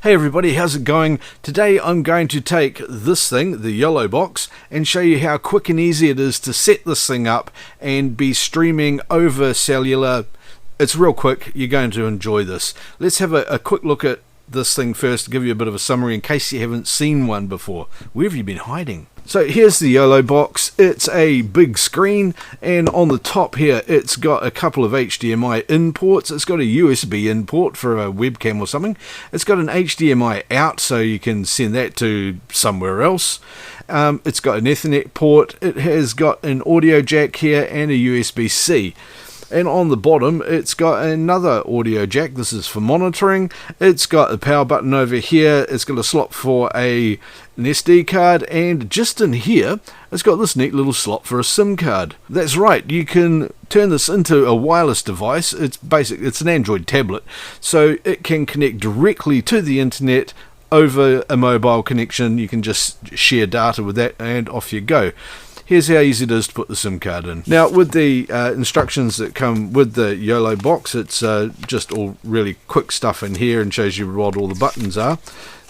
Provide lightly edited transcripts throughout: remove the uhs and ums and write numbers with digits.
Hey everybody, how's it going? Today I'm going to take this thing, the YoloBox, and show you how quick and easy it is to set this thing up and be streaming over cellular. It's real quick, you're going to enjoy this. Let's have a quick look at this thing first to give you a bit of a summary in case you haven't seen one before. Where have you been hiding? So here's the YoloBox. It's a big screen, and on the top here it's got a couple of HDMI in ports. It's got a USB in port for a webcam or something. It's got an HDMI out so you can send that to somewhere else. It's got an Ethernet port. It has got an audio jack here and a USB-C. And on the bottom it's got another audio jack. This is for monitoring. It's got a power button over here. It's got a slot for an SD card, and just in here it's got this neat little slot for a SIM card. That's right, you can turn this into a wireless device. It's an Android tablet, so it can connect directly to the internet over a mobile connection. You can just share data with that and off you go. Here's how easy it is to put the SIM card in. Now, with the instructions that come with the YoloBox, it's just all really quick stuff in here and shows you what all the buttons are.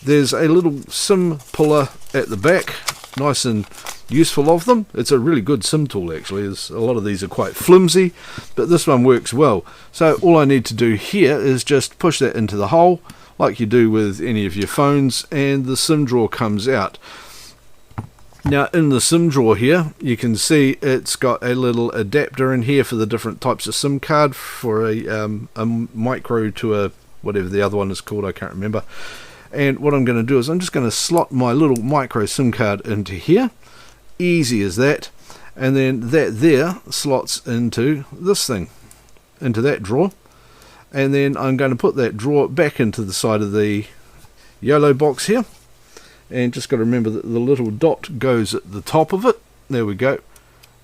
There's a little SIM puller at the back, nice and useful of them. It's a really good SIM tool actually. A lot of these are quite flimsy, but this one works well. So all I need to do here is just push that into the hole like you do with any of your phones, and the SIM drawer comes out. Now in the SIM drawer here you can see it's got a little adapter in here for the different types of SIM card, for a micro to a whatever the other one is called, I can't remember. And what I'm going to do is I'm just going to slot my little micro SIM card into here, easy as that, and then that there slots into this thing, into that drawer, and then I'm going to put that drawer back into the side of the YoloBox here. And just got to remember that the little dot goes at the top of it. There we go.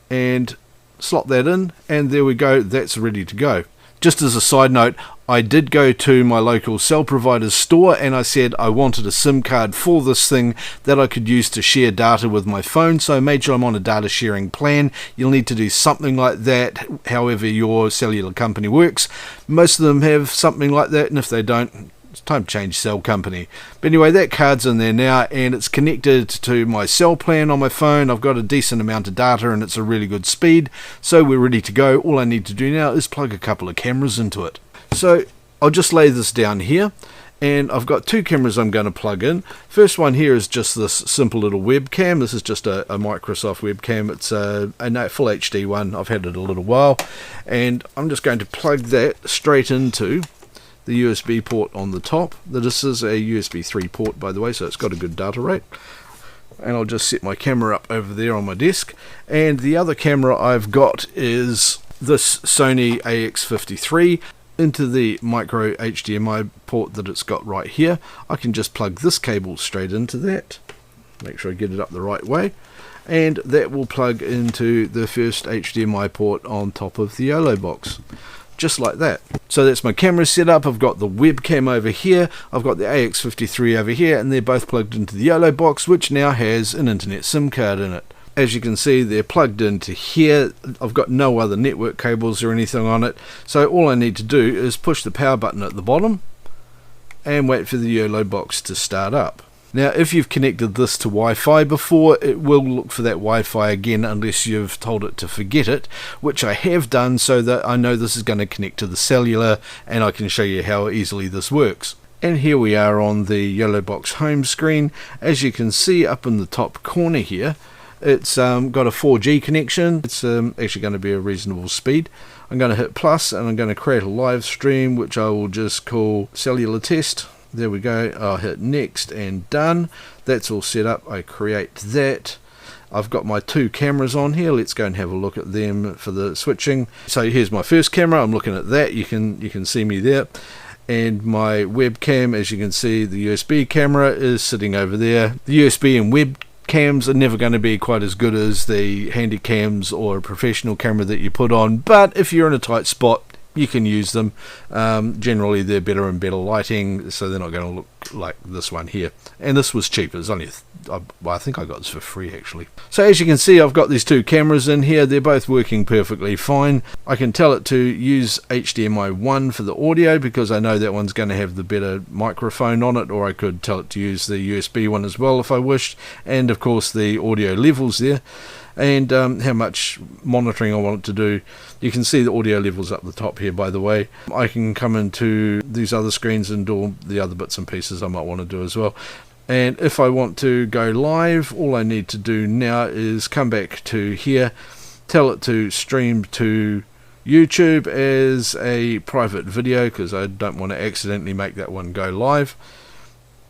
And slot that in, and there we go, that's ready to go. Just as a side note, I did go to my local cell provider's store and I said I wanted a SIM card for this thing that I could use to share data with my phone, so I made sure I'm on a data sharing plan. You'll need to do something like that however your cellular company works. Most of them have something like that, and if they don't, it's time to change cell company. But anyway, that card's in there now, and it's connected to my cell plan on my phone. I've got a decent amount of data and it's a really good speed, so we're ready to go. All I need to do now is plug a couple of cameras into it. So I'll just lay this down here, and I've got two cameras I'm going to plug in. First one here is just this simple little webcam. This is just a Microsoft webcam. It's a full HD one. I've had it a little while, and I'm just going to plug that straight into the USB port on the top. This is a USB 3 port, by the way, so it's got a good data rate. And I'll just set my camera up over there on my desk. And the other camera I've got is this Sony AX53 into the micro HDMI port that it's got right here. I can just plug this cable straight into that. Make sure I get it up the right way. And that will plug into the first HDMI port on top of the YoloBox. Just like that. So that's my camera set up. I've got the webcam over here, I've got the AX53 over here, and they're both plugged into the YoloBox, which now has an internet SIM card in it. As you can see, they're plugged into here. I've got no other network cables or anything on it, so all I need to do is push the power button at the bottom and wait for the YoloBox to start up. Now, if you've connected this to Wi-Fi before, it will look for that Wi-Fi again unless you've told it to forget it, which I have done so that I know this is going to connect to the cellular, and I can show you how easily this works. And here we are on the YoloBox home screen. As you can see up in the top corner here, it's got a 4G connection. It's actually going to be a reasonable speed. I'm going to hit plus, and I'm going to create a live stream, which I will just call cellular test. There we go. I'll hit next and done. That's all set up. I create that. I've got my two cameras on here. Let's go and have a look at them for the switching. So here's my first camera. I'm looking at that. You can see me there. And my webcam, as you can see, the USB camera is sitting over there. The USB and webcams are never going to be quite as good as the handy cams or a professional camera that you put on, but if you're in a tight spot, you can use them. Generally they're better and better lighting, so they're not going to look like this one here. And this was cheap. It was only I think I got this for free actually. So as you can see, I've got these two cameras in here. They're both working perfectly fine. I can tell it to use HDMI 1 for the audio because I know that one's going to have the better microphone on it, or I could tell it to use the USB one as well if I wished, and of course the audio levels there, and how much monitoring I want it to do. You can see the audio levels up the top here, by the way. I can come into these other screens and do all the other bits and pieces I might want to do as well. And if I want to go live, all I need to do now is come back to here, tell it to stream to YouTube as a private video because I don't want to accidentally make that one go live.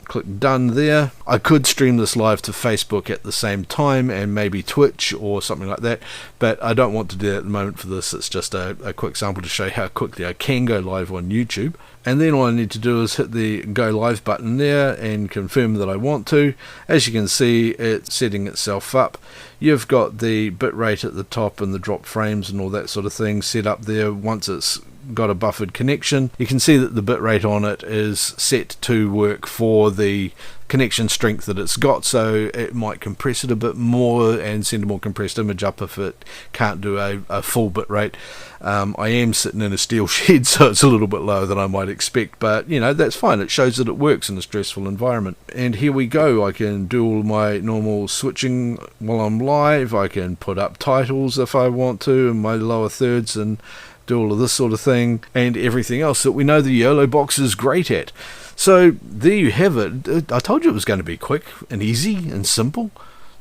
Click done there. I could stream this live to Facebook at the same time and maybe Twitch or something like that, but I don't want to do that at the moment for this. It's just a quick sample to show how quickly I can go live on YouTube. And then all I need to do is hit the go live button there and confirm that I want to. As you can see, it's setting itself up. You've got the bitrate at the top and the drop frames and all that sort of thing set up there. Once it's got a buffered connection, you can see that the bitrate on it is set to work for the connection strength that it's got, so it might compress it a bit more and send a more compressed image up if it can't do a full bitrate. I am sitting in a steel shed, so it's a little bit lower than I might expect, but you know, that's fine. It shows that it works in a stressful environment. And here we go. I can do all my normal switching while I'm live. I can put up titles if I want to in my lower thirds and do all of this sort of thing and everything else that we know the YoloBox is great at. So there you have it. I told you it was going to be quick and easy and simple,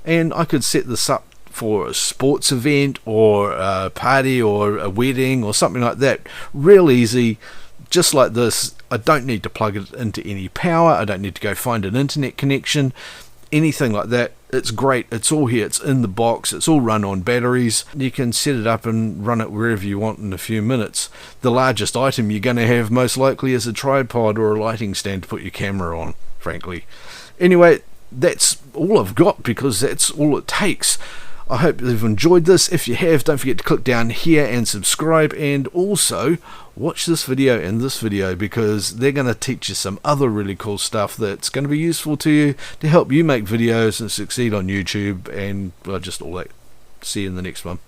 and I could set this up for a sports event or a party or a wedding or something like that. Real easy, just like this. I don't need to plug it into any power. I don't need to go find an internet connection, anything like that. It's great. It's all here. It's in the box. It's all run on batteries. You can set it up and run it wherever you want in a few minutes. The largest item you're going to have most likely is a tripod or a lighting stand to put your camera on, frankly. Anyway, that's all I've got because that's all it takes. I hope you've enjoyed this. If you have, don't forget to click down here and subscribe, and also watch this video and this video because they're going to teach you some other really cool stuff that's going to be useful to you to help you make videos and succeed on YouTube and just all that. See you in the next one.